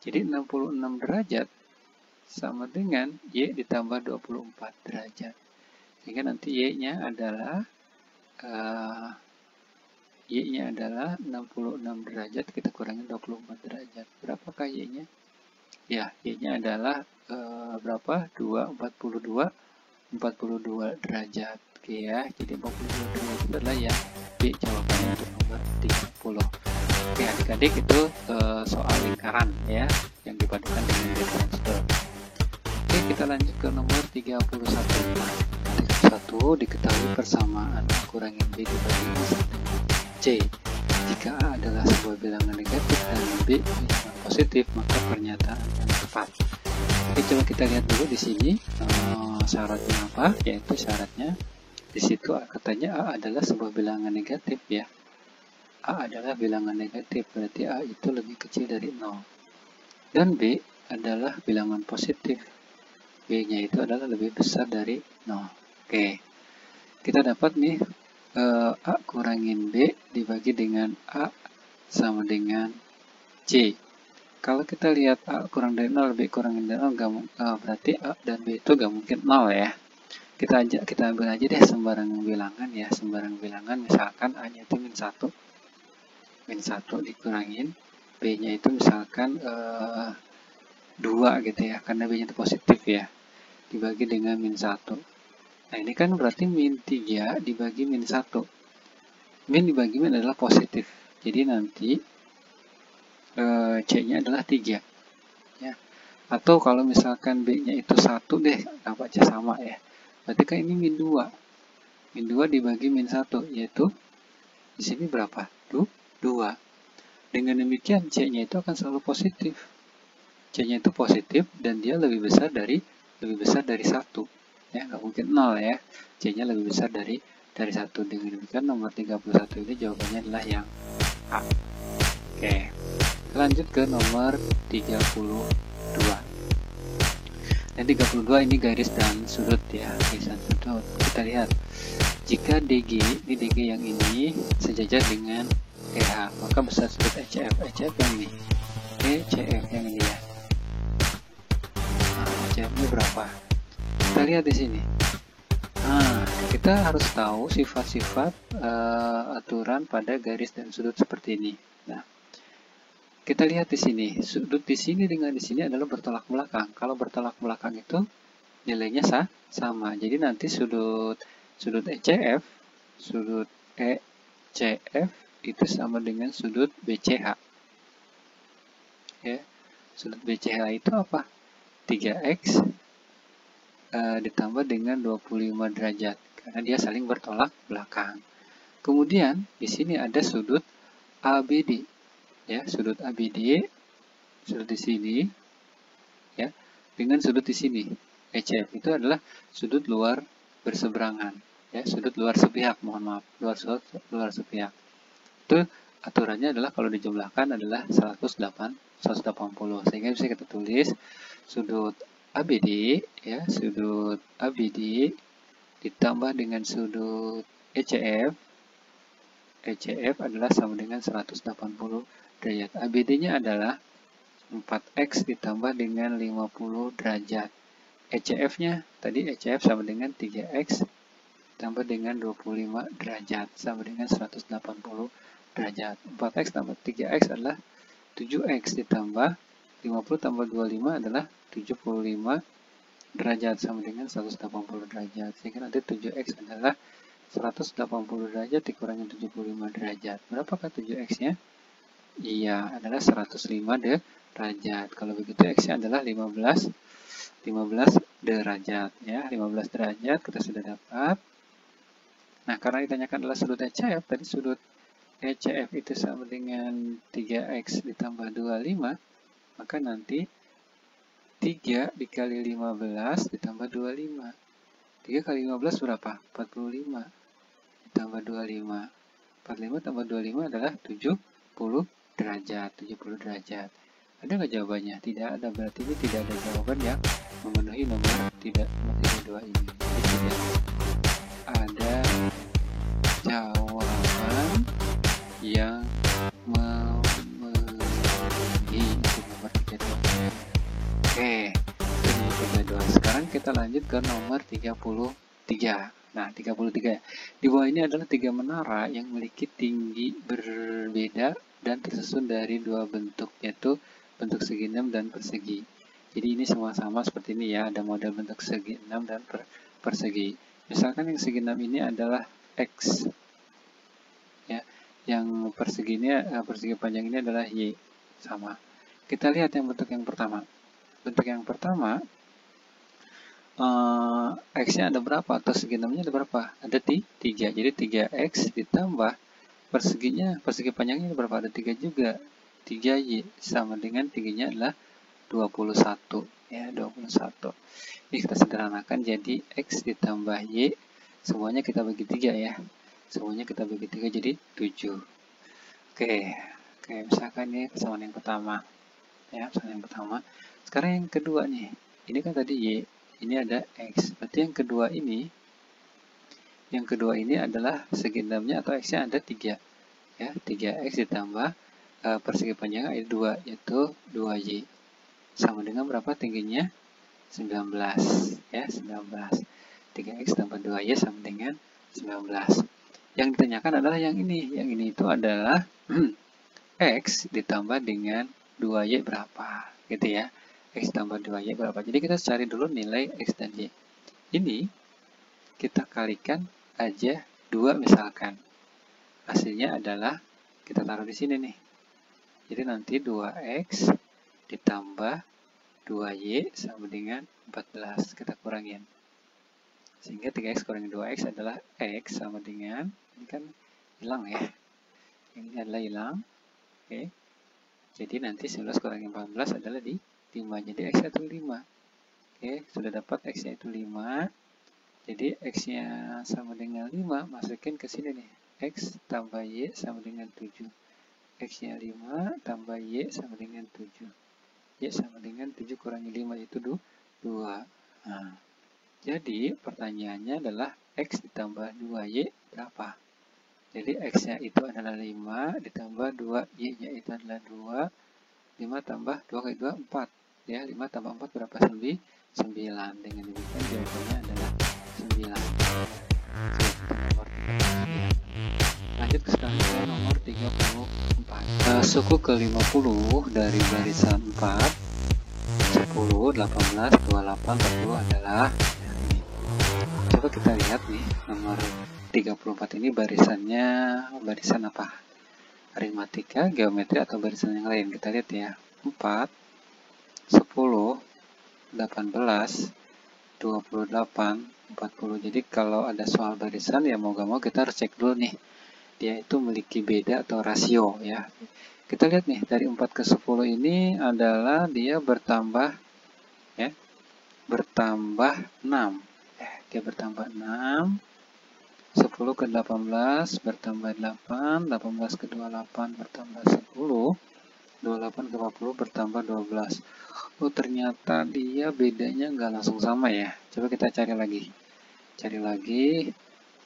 S1: jadi 66 derajat sama dengan Y ditambah 24 derajat. Sehingga nanti Y-nya adalah 66 derajat, kita kurangi 24 derajat. Berapakah Y-nya? Ya, Y-nya adalah berapa? 42 derajat. Oke ya, jadi 42 derajat itu adalah yang B jawabannya untuk nomor 30. Oke adik-adik, itu soal lingkaran ya, yang dipadukan dengan transfer. Oke, kita lanjut ke nomor 31. 31 diketahui persamaan A kurangin B dibagi dengan C. Jika A adalah sebuah bilangan negatif dan B bilangan positif, maka pernyataan yang tepat. Oke, coba kita lihat dulu di sini syaratnya apa, yaitu syaratnya Di situ katanya A adalah sebuah bilangan negatif ya. A adalah bilangan negatif, berarti A itu lebih kecil dari 0. Dan B adalah bilangan positif. B-nya itu adalah lebih besar dari 0. Oke, kita dapat nih A kurangin B dibagi dengan A sama dengan C. Kalau kita lihat A kurang dari 0, B kurangin dari 0, berarti A dan B itu gak mungkin 0 ya. Kita ambil aja deh sembarang bilangan ya, sembarang bilangan, misalkan A-nya itu min 1 dikurangin, B-nya itu misalkan 2 gitu ya, karena B-nya itu positif ya, dibagi dengan min 1. Nah ini kan berarti min 3 dibagi min 1. Min dibagi min adalah positif, jadi nanti C-nya adalah 3 ya. Atau kalau misalkan B-nya itu 1 deh, anggap aja sama ya, berarti kan ini min 2. Min 2 dibagi min 1, yaitu di sini berapa? 2. Dengan demikian C-nya itu akan selalu positif. C-nya itu positif dan dia lebih besar dari 1. Ya, nggak mungkin 0 ya. C-nya lebih besar dari 1. Dengan demikian nomor 31 ini jawabannya adalah yang A. Oke. Lanjut ke nomor 32. Dan 32 ini garis dan sudut ya, garis dan sudut. Kita lihat, jika DG, ini DG yang ini sejajar dengan EH, maka besar sudut ECF. ECF yang ini, ECF yang ini ya. Nah, ECF ini berapa? Kita lihat di sini. Nah, kita harus tahu sifat-sifat aturan pada garis dan sudut seperti ini. Nah, kita lihat di sini, sudut di sini dengan di sini adalah bertolak belakang. Kalau bertolak belakang itu nilainya sama. Jadi nanti sudut ECF, sudut ECF itu sama dengan sudut BCH. Ya, sudut BCH itu apa? 3x ditambah dengan 25 derajat karena dia saling bertolak belakang. Kemudian di sini ada sudut ABD. Ya, sudut ABD, sudut di sini, ya, dengan sudut di sini, ECF itu adalah sudut luar berseberangan, ya, sudut luar sepihak, mohon maaf, luar sepihak. Itu aturannya adalah kalau dijumlahkan adalah 180, sehingga bisa kita tulis sudut ABD, ya, sudut ABD ditambah dengan sudut ECF adalah sama dengan 180 derajat. ABD-nya adalah 4x ditambah dengan 50 derajat. ECF-nya, tadi ECF sama dengan 3x ditambah dengan 25 derajat, sama dengan 180 derajat. 4x tambah 3x adalah 7x ditambah 50 tambah 25 adalah 75 derajat, sama dengan 180 derajat. Sehingga nanti 7x adalah 180 derajat dikurangi 75 derajat. Berapakah 7x-nya? Iya, adalah 105 derajat. Kalau begitu X-nya adalah 15 derajat. Ya, 15 derajat kita sudah dapat. Nah, karena ditanyakan adalah sudut ECF, tadi sudut ECF itu sama dengan 3x ditambah 25, maka nanti 3 dikali 15 ditambah 25. 3 kali 15 berapa? 45 ditambah 25. 45 tambah 25 adalah 70 derajat. 70 derajat. Ada nggak jawabannya? Tidak ada. Berarti ini tidak ada jawaban yang memenuhi nomor 32 ini. Jadi tidak ada jawaban yang memenuhi nomor 32. Oke, ini 32. Sekarang kita lanjut ke nomor 33. Nah, 33. Di bawah ini adalah 3 menara yang memiliki tinggi berbeda dan tersusun dari 2 bentuk, yaitu bentuk segi 6 dan persegi. Jadi ini sama-sama seperti ini ya, ada model bentuk segi 6 dan persegi. Misalkan yang segi 6 ini adalah X. Ya, yang persegi panjang ini adalah Y. Sama. Kita lihat yang bentuk yang pertama. Bentuk yang pertama, X-nya ada berapa? Atau segi 6-nya ada berapa? Ada 3. Jadi 3X ditambah persegi panjangnya ada berapa? Ada 3 juga. 3Y sama dengan tingginya adalah 21. Ya, 21. Ini kita sederhanakan jadi X ditambah Y semuanya kita bagi 3 ya. Semuanya kita bagi 3 jadi 7. Oke, misalkan ini kesamaan yang pertama. Ya, misalkan yang pertama. Sekarang yang kedua nih. Ini kan tadi Y, ini ada X. Berarti yang kedua ini adalah segi dalamnya atau X-nya ada 3. Ya, 3X ditambah persegi panjangnya ada 2, yaitu 2Y. Sama dengan berapa tingginya? 19. Ya, 19. 3X tambah 2Y sama dengan 19. Yang ditanyakan adalah yang ini. Yang ini itu adalah X ditambah dengan 2Y berapa. Gitu ya. X tambah 2Y berapa. Jadi kita cari dulu nilai X dan Y. Ini kita kalikan aja 2 misalkan. Hasilnya adalah kita taruh di sini nih. Jadi nanti 2X ditambah 2Y sama dengan 14. Kita kurangin. Sehingga 3X kurangi 2X adalah X sama dengan, ini kan hilang ya. Ini adalah hilang. Oke. Jadi nanti 19 kurangi 14 adalah di 5. Jadi X-nya itu 5. Oke, sudah dapat X-nya itu 5. Jadi X-nya sama dengan 5. Masukin ke sini nih. X tambah Y sama dengan 7. X-nya 5 tambah Y sama dengan 7. Y sama dengan 7 kurangi 5 itu 2. Nah, jadi pertanyaannya adalah X ditambah 2Y berapa? Jadi X-nya itu adalah 5 ditambah 2, Y-nya itu adalah 2. 5 tambah 2 kali 2, 4. Ya, 5 tambah 4 berapa? 9. Dengan demikian jawabannya adalah 9. Lanjut ke selanjutnya nomor 34. Suku ke-50 dari barisan 4, 10, 18, 28, 40 adalah ini. Coba kita lihat nih, nomor 34 ini barisannya barisan apa? Aritmatika, geometri, atau barisan yang lain. Kita lihat ya. 4, 10, 18, 28, 40. Jadi kalau ada soal barisan ya mau gak mau kita harus cek dulu nih. Dia itu memiliki beda atau rasio ya. Kita lihat nih, dari 4 ke 10 ini adalah dia bertambah ya. Bertambah 6. Dia bertambah 6. 10 ke 18 bertambah 8, 18 ke 28 bertambah 10, 28 ke 40 bertambah 12. Oh, ternyata dia bedanya nggak langsung sama ya. Coba kita cari lagi.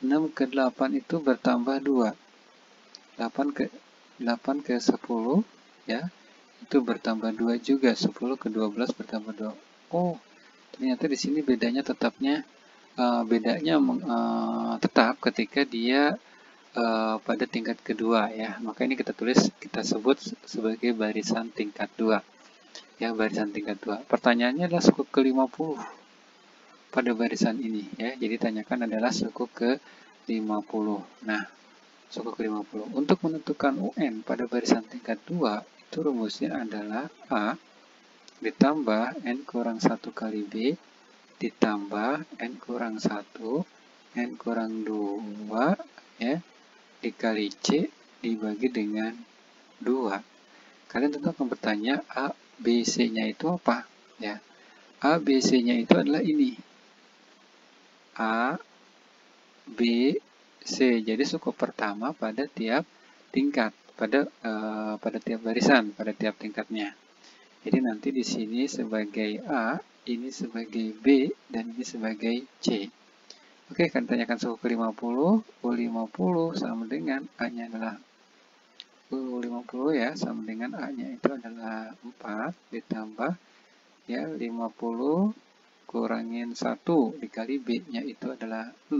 S1: 6 ke 8 itu bertambah 2. 8 ke 10 ya. Itu bertambah 2 juga. 10 ke 12 bertambah 2. Oh, ternyata di sini bedanya tetapnya tetap ketika dia pada tingkat kedua ya. Maka ini kita sebut sebagai barisan tingkat 2. Ya, barisan tingkat 2. Pertanyaannya adalah suku ke-50 pada barisan ini ya. Jadi tanyakan adalah suku ke-50. Nah, suku ke-50. Untuk menentukan UN pada barisan tingkat 2 itu rumusnya adalah A ditambah N kurang 1 kali B ditambah N kurang 1, N kurang 2, ya, dikali C dibagi dengan 2. Kalian tentu akan bertanya, A, B, C-nya itu apa? Ya, A, B, C-nya itu adalah ini. A, B, C. Jadi suku pertama pada tiap tingkat, pada tiap barisan, pada tiap tingkatnya. Jadi nanti di sini sebagai A, ini sebagai B, dan ini sebagai C. Oke, akan tanyakan suku ke-50. U50 sama dengan A-nya adalah U50 ya, sama dengan A-nya itu adalah 4 ditambah ya 50 kurangin 1 dikali B-nya itu adalah 6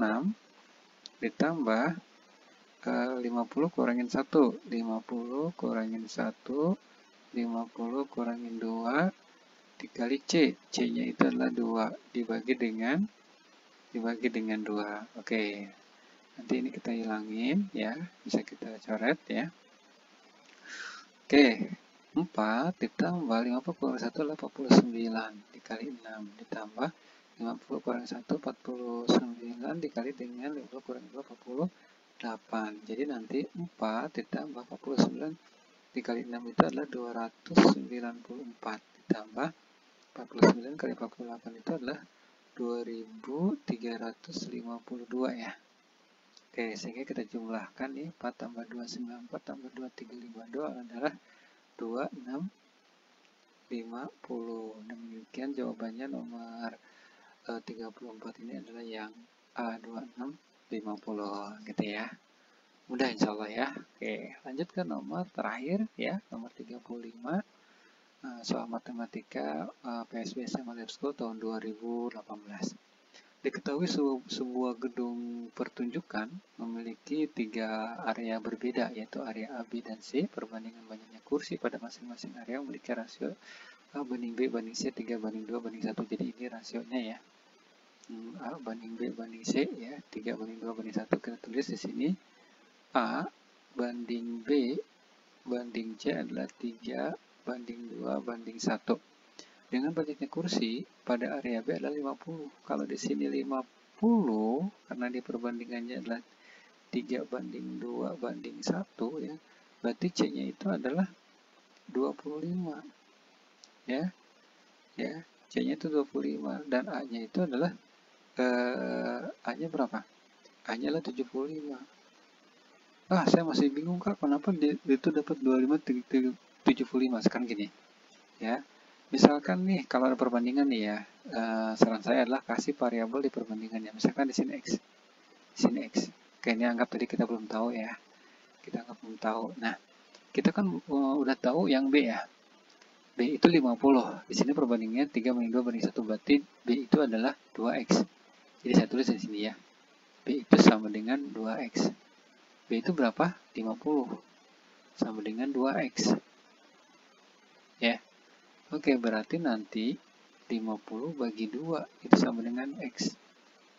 S1: ditambah 50 kurangin 1, 50 kurangin 1, 50 kurangin 2 dikali C. C-nya itu adalah 2 dibagi dengan 2. Oke. Nanti ini kita hilangin ya. Bisa kita coret ya. Oke. 4 ditambah 50 kurang 1 adalah 49 dikali 6 ditambah 50 kurang 1 49 dikali dengan 50 kurang 2 48. Jadi nanti 4 ditambah 49 dikali 6 itu adalah 294 ditambah 49 kali 48 itu adalah 2352 ya. Oke, sehingga kita jumlahkan nih 4 tambah 2 94 tambah 2 352 adalah 2650. Demikian jawabannya nomor 34 ini adalah yang A 2650 gitu ya. Mudah insya Allah ya. Oke, lanjut ke nomor terakhir ya, nomor 35. Soal matematika PSB SMA Lab School tahun 2018. Diketahui sebuah gedung pertunjukan memiliki 3 area berbeda, yaitu area A, B, dan C. Perbandingan banyaknya kursi pada masing-masing area memiliki rasio A banding B banding C 3 banding 2 banding 1. Jadi ini rasionya ya. A banding B banding C ya, 3 banding 2 banding 1. Kita tulis di sini A banding B banding C adalah 3 banding 2 banding 1. Dengan banyaknya kursi pada area B adalah 50. Kalau di sini 50, karena di perbandingannya adalah 3 banding 2 banding 1 ya, berarti C-nya itu adalah 25. Ya. Ya, C-nya itu 25 dan A-nya itu adalah A-nya berapa? A-nya adalah 75. Saya masih bingung Kak, kenapa itu dapat 25,75. Sekarang gini. Ya. Misalkan nih, kalau ada perbandingan nih ya, saran saya adalah kasih variabel di perbandingannya. Misalkan di sini X. Di sini X. Oke, ini anggap tadi kita belum tahu ya. Kita anggap belum tahu. Nah, kita kan udah tahu yang B ya. B itu 50. Di sini perbandingannya 3 banding 2 banding 1. Berarti B itu adalah 2X. Jadi saya tulis di sini ya. B itu sama dengan 2X. B itu berapa? 50. Sama dengan 2X. Ya. Oke, berarti nanti 50 bagi 2 itu sama dengan X.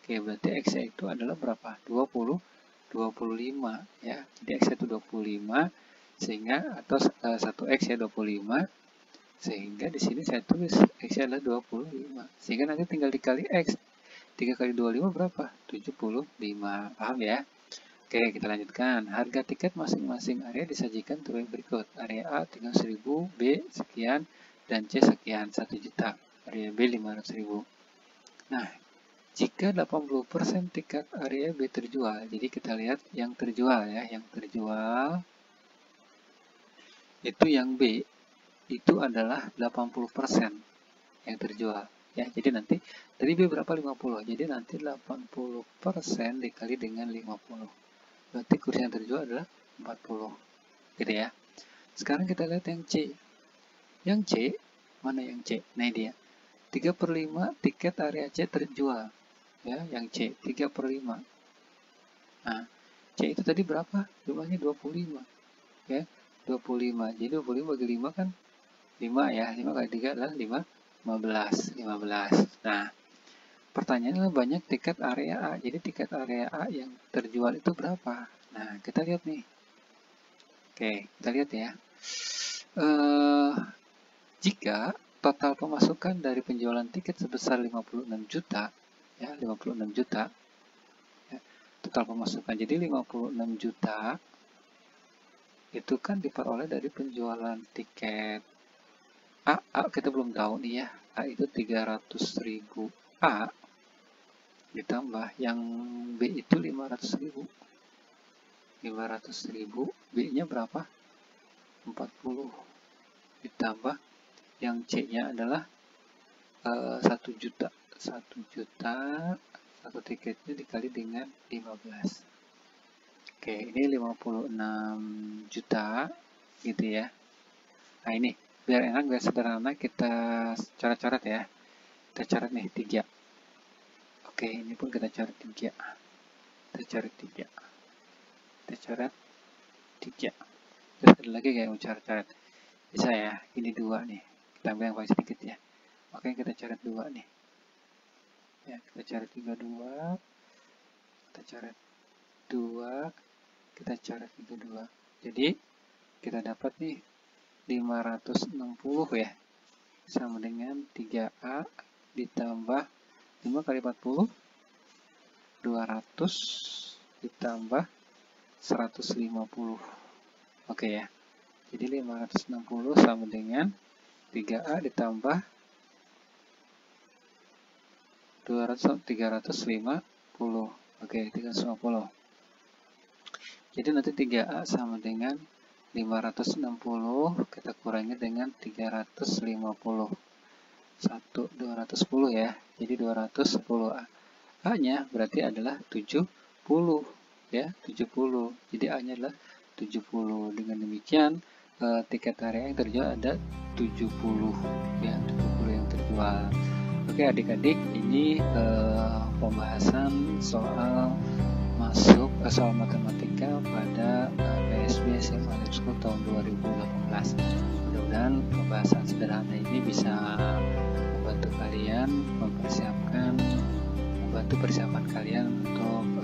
S1: Oke, berarti X itu adalah berapa? 25 ya. Jadi X itu 25 sehingga atau 1X ya 25. Sehingga di sini saya tulis X adalah 25. Sehingga nanti tinggal dikali X. 3 kali 25 berapa? 75. Paham ya? Oke, kita lanjutkan. Harga tiket masing-masing area disajikan terus berikut. Area A 300.000, B sekian, dan C sekian, 1 juta. Area B 500.000. Nah, jika 80% tiket area B terjual, jadi kita lihat yang terjual ya, yang terjual itu yang B itu adalah 80% yang terjual. Ya, jadi nanti dari B berapa? 50. Jadi nanti 80% dikali dengan 50. Berarti kursi yang terjual adalah 40. Gitu ya. Sekarang kita lihat yang C. Yang C, mana yang C? Nah, dia. 3/5 tiket area C terjual. Ya, yang C, 3/5. Nah, C itu tadi berapa? Jumlahnya 25. Ya, 25. Jadi 25 bagi 5 kan 5 ya. 5 kali 3 adalah 15. Nah, pertanyaannya adalah banyak tiket area A. Jadi tiket area A yang terjual itu berapa? Nah, kita lihat nih. Oke, kita lihat ya. Jika total pemasukan dari penjualan tiket sebesar 56 juta, ya 56 juta, ya, total pemasukan. Jadi 56 juta itu kan diperoleh dari penjualan tiket A kita belum tahu nih ya. A itu 300.000 A ditambah yang B itu 500.000. 500.000 B-nya berapa? 40 ditambah yang C-nya adalah 1 juta. 1 juta satu tiketnya dikali dengan 15. Oke, ini 56 juta gitu ya. Nah, ini biar enak, biar sederhana kita coret-coret ya. Kita coret nih 3. Oke, ini pun kita coret 3. Kita coret 3. Kita coret 3. Terus ada lagi kayak mau coret-coret. Bisa ya, ini 2 nih. Kita ambil yang paling sedikit ya. Oke, kita coret 2 nih. Ya, kita coret 32. Kita coret 2. Kita coret 32. Jadi, kita dapat nih 560 ya. Sama dengan 3A ditambah 5 kali 40. 200 ditambah 150. Oke ya. Jadi 560 sama dengan 3A ditambah 350. Oke, 350. Jadi nanti 3A sama dengan 560, kita kurangi dengan 350. 210 ya. Jadi 210 A-nya berarti adalah 70 ya, 70. Jadi A-nya adalah 70. Dengan demikian tiket area yang terjual ada 70 ya, 70 yang terjual. Oke adik-adik, ini pembahasan soal masuk soal matematika pada PSB SMA Lab School tahun 2018. Mudah-mudahan pembahasan sederhana ini bisa membantu kalian membantu persiapan kalian untuk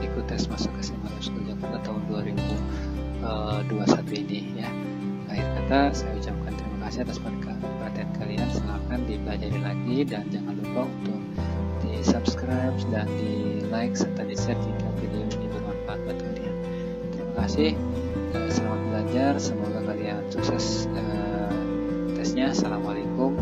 S1: ikut tes masuk SMA Lab School Jakarta tahun 2021 ini ya. Akhir kata saya ucapkan terima kasih atas perhatian kalian. Silahkan dipelajari lagi dan jangan lupa untuk di subscribe dan di like serta di share jika video ini bermanfaat buat kalian. Terima kasih, selamat belajar, semoga kalian sukses tesnya. Assalamualaikum